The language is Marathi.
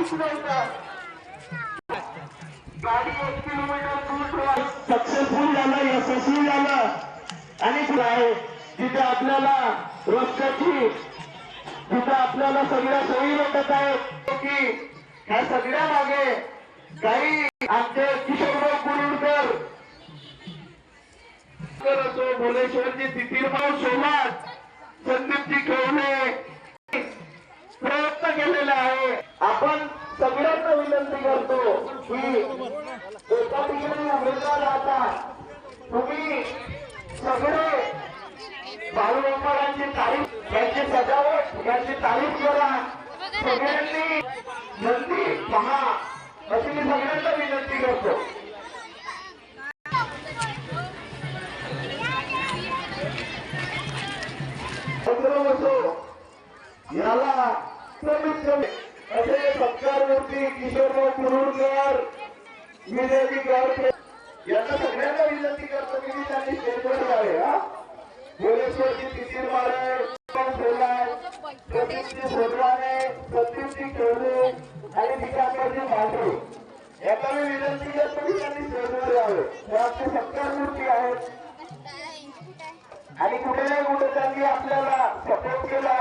काहीच नव्हतं. गाडी 1 किलोमीटर दूर सक्सेसफुल झालं, यशस्वी झालं. आणि आहे तिथे आपल्याला रस्त्याची, तिथे आपल्याला सगळ्या सोयी भेटत आहेत की ह्या सगळ्या मागे काही आमचे किशोरराव कुरुडकर असो, भोलेश्वरजी तितीरभाऊ सोलात, संदीपजी खेवणे प्रयत्न केलेला आहे. आपण सगळ्यांना विनंती करतो की एका ठिकाणी उमेदवार राहता तुम्ही सगळे बाळूमामांची तारीफ, यांची सजावट, यांची तारीफ करा. सगळ्यांनी नंदी पहा अशी मी सगळ्यांना विनंती करतो. याला कमीत कमी असे सत्कारमूर्ती किशोरराव कुरुडकर, विजयजी गावकर यांना सगळ्यांना विनंती करतो की त्यांनी स्टेजवर यावे. भोलेश्वरजी तितीरमाळे, प्रदीपजी सोनवाने, संदीपजी खेवणे आणि निकालजी भांडे यांना मी विनंती करतो की त्यांनी स्टेजवर यावे. हे आमचे सत्कारमूर्ती आहेत आणि कुठे ना कुठे त्यांनी आपल्याला सपोर्ट केला